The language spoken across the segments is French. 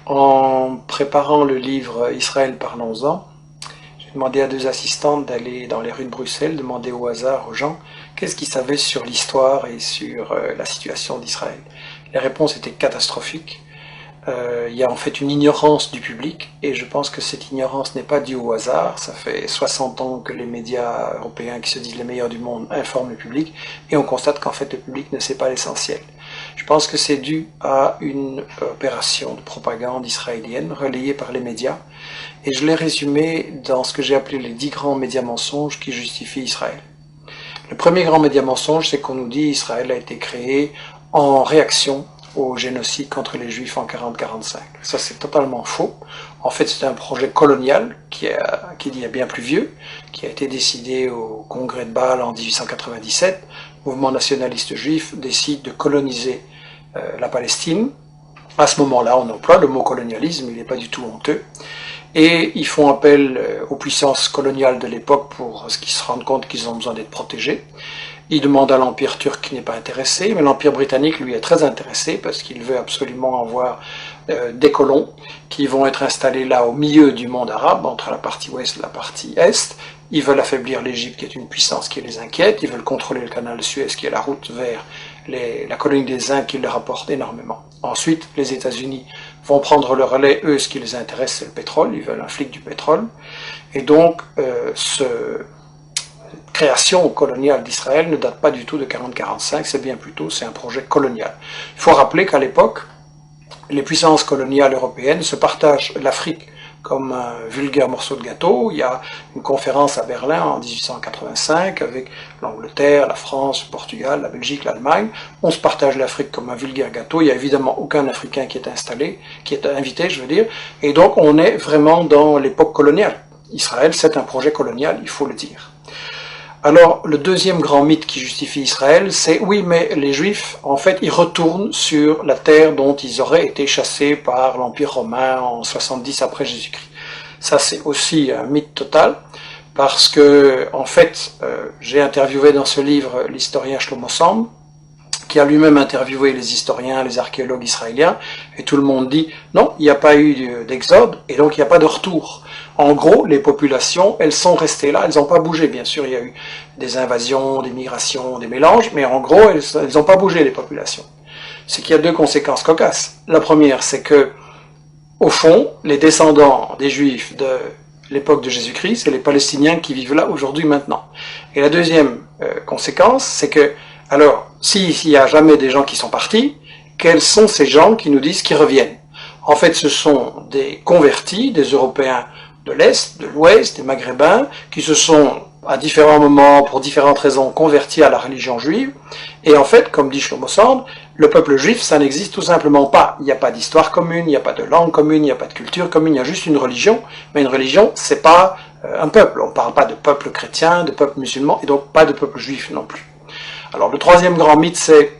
En préparant le livre Israël, parlons-en, j'ai demandé à deux assistantes d'aller dans les rues de Bruxelles, demander au hasard aux gens qu'est-ce qu'ils savaient sur l'histoire et sur la situation d'Israël. Les réponses étaient catastrophiques. Il y a en fait une ignorance du public, et je pense que cette ignorance n'est pas due au hasard. Ça fait 60 ans que les médias européens, qui se disent les meilleurs du monde, informent le public, et on constate qu'en fait le public ne sait pas l'essentiel. Je pense que c'est dû à une opération de propagande israélienne relayée par les médias, et je l'ai résumé dans ce que j'ai appelé les 10 grands médias mensonges qui justifient Israël. Le premier grand média mensonge, c'est qu'on nous dit qu'Israël a été créé en réaction au génocide contre les Juifs en 40-45. Ça, c'est totalement faux. En fait, c'est un projet colonial qui est bien plus vieux, qui a été décidé au congrès de Bâle en 1897. Le mouvement nationaliste juif décide de coloniser la Palestine. À ce moment-là, on emploie le mot colonialisme, il n'est pas du tout honteux. Et ils font appel aux puissances coloniales de l'époque pour qu'ils se rendent compte qu'ils ont besoin d'être protégés. Ils demandent à l'Empire turc qui n'est pas intéressé, mais l'Empire britannique lui est très intéressé parce qu'il veut absolument avoir des colons qui vont être installés là au milieu du monde arabe, entre la partie ouest et la partie est. Ils veulent affaiblir l'Égypte qui est une puissance qui les inquiète, ils veulent contrôler le canal de Suez qui est la route vers la colonie des Indes qui leur apporte énormément. Ensuite, les États-Unis vont prendre le relais, eux ce qui les intéresse c'est le pétrole, ils veulent un flic du pétrole. Et donc cette création coloniale d'Israël ne date pas du tout de 40-45, c'est bien plus tôt, c'est un projet colonial. Il faut rappeler qu'à l'époque, les puissances coloniales européennes se partagent l'Afrique comme un vulgaire morceau de gâteau. Il y a une conférence à Berlin en 1885 avec l'Angleterre, la France, le Portugal, la Belgique, l'Allemagne. On se partage l'Afrique comme un vulgaire gâteau. Il n'y a évidemment aucun Africain qui est installé, qui est invité, je veux dire. Et donc on est vraiment dans l'époque coloniale. Israël, c'est un projet colonial, il faut le dire. Alors, le deuxième grand mythe qui justifie Israël, c'est oui, mais les Juifs, en fait, ils retournent sur la terre dont ils auraient été chassés par l'Empire romain en 70 après Jésus-Christ. Ça, c'est aussi un mythe total, parce que, en fait, j'ai interviewé dans ce livre l'historien Shlomo Sand, qui a lui-même interviewé les historiens, les archéologues israéliens, et tout le monde dit non, il n'y a pas eu d'exode, et donc il n'y a pas de retour. En gros, les populations, elles sont restées là, elles n'ont pas bougé. Bien sûr, il y a eu des invasions, des migrations, des mélanges, mais en gros, elles n'ont pas bougé, les populations. C'est qu'il y a deux conséquences cocasses. La première, c'est que, au fond, les descendants des Juifs de l'époque de Jésus-Christ, c'est les Palestiniens qui vivent là aujourd'hui, maintenant. Et la deuxième conséquence, c'est que, alors, s'il n'y a jamais des gens qui sont partis, quels sont ces gens qui nous disent qu'ils reviennent? En fait, ce sont des convertis, des Européens de l'Est, de l'Ouest, des Maghrébins, qui se sont, à différents moments, pour différentes raisons, convertis à la religion juive. Et en fait, comme dit Shlomo Sand, le peuple juif, ça n'existe tout simplement pas. Il n'y a pas d'histoire commune, il n'y a pas de langue commune, il n'y a pas de culture commune, il y a juste une religion. Mais une religion, c'est pas un peuple. On ne parle pas de peuple chrétien, de peuple musulman, et donc pas de peuple juif non plus. Alors, le troisième grand mythe, c'est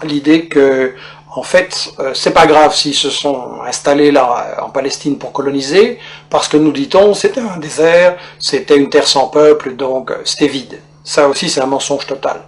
l'idée que, en fait, c'est pas grave s'ils se sont installés là en Palestine pour coloniser, parce que nous dit-on, c'était un désert, c'était une terre sans peuple, donc c'était vide. Ça aussi, c'est un mensonge total.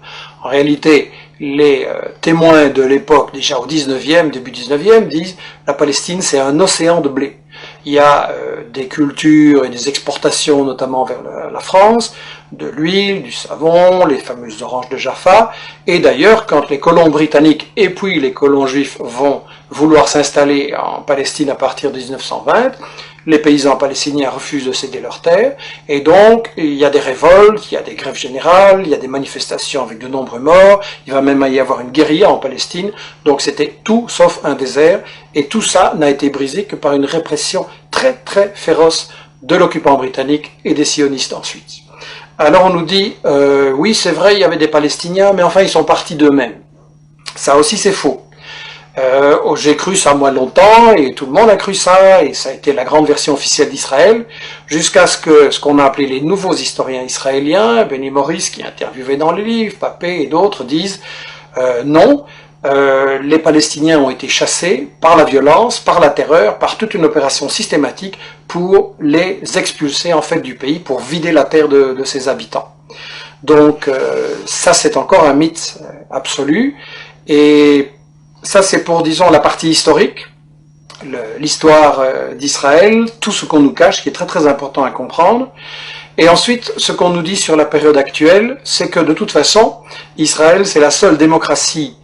En réalité, les témoins de l'époque, déjà au 19e, début 19e, disent la Palestine, c'est un océan de blé. Il y a des cultures et des exportations, notamment vers la France, de l'huile, du savon, les fameuses oranges de Jaffa, et d'ailleurs, quand les colons britanniques et puis les colons juifs vont vouloir s'installer en Palestine à partir de 1920, les paysans palestiniens refusent de céder leurs terres, et donc il y a des révoltes, il y a des grèves générales, il y a des manifestations avec de nombreux morts, il va même y avoir une guérilla en Palestine, donc c'était tout sauf un désert, et tout ça n'a été brisé que par une répression très très féroce de l'occupant britannique et des sionistes ensuite. Alors on nous dit, oui c'est vrai, il y avait des Palestiniens, mais enfin ils sont partis d'eux-mêmes. Ça aussi c'est faux. J'ai cru ça moi longtemps, et tout le monde a cru ça, et ça a été la grande version officielle d'Israël, jusqu'à ce qu'on a appelé les nouveaux historiens israéliens, Benny Morris qui est interviewé dans les livres, Papé et d'autres disent, non, les Palestiniens ont été chassés par la violence, par la terreur, par toute une opération systématique pour les expulser en fait du pays, pour vider la terre de ses habitants. Donc ça c'est encore un mythe absolu, et ça c'est pour disons la partie historique. l'histoire d'Israël, tout ce qu'on nous cache, qui est très très important à comprendre. Et ensuite, ce qu'on nous dit sur la période actuelle, c'est que de toute façon, Israël, c'est la seule démocratie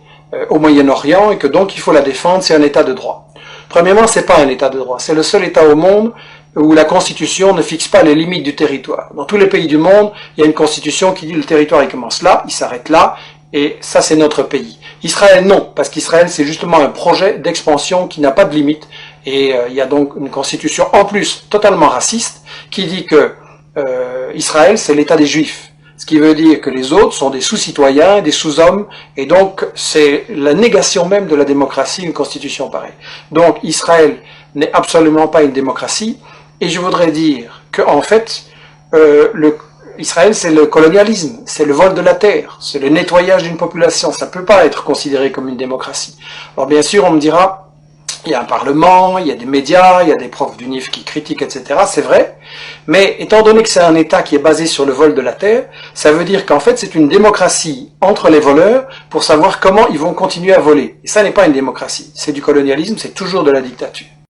au Moyen-Orient et que donc il faut la défendre, c'est un État de droit. Premièrement, c'est pas un État de droit, c'est le seul État au monde où la Constitution ne fixe pas les limites du territoire. Dans tous les pays du monde, il y a une Constitution qui dit le territoire il commence là, il s'arrête là, et ça c'est notre pays. Israël non, parce qu'Israël c'est justement un projet d'expansion qui n'a pas de limite, et il y a donc une Constitution en plus totalement raciste qui dit que Israël c'est l'État des Juifs. Ce qui veut dire que les autres sont des sous-citoyens, des sous-hommes, et donc c'est la négation même de la démocratie, une constitution pareille. Donc Israël n'est absolument pas une démocratie, et je voudrais dire que en fait, Israël c'est le colonialisme, c'est le vol de la terre, c'est le nettoyage d'une population, ça ne peut pas être considéré comme une démocratie. Alors bien sûr on me dira, il y a un parlement, il y a des médias, il y a des profs d'UNIF qui critiquent, etc. C'est vrai, mais étant donné que c'est un État qui est basé sur le vol de la terre, ça veut dire qu'en fait c'est une démocratie entre les voleurs pour savoir comment ils vont continuer à voler. Et ça n'est pas une démocratie, c'est du colonialisme, c'est toujours de la dictature.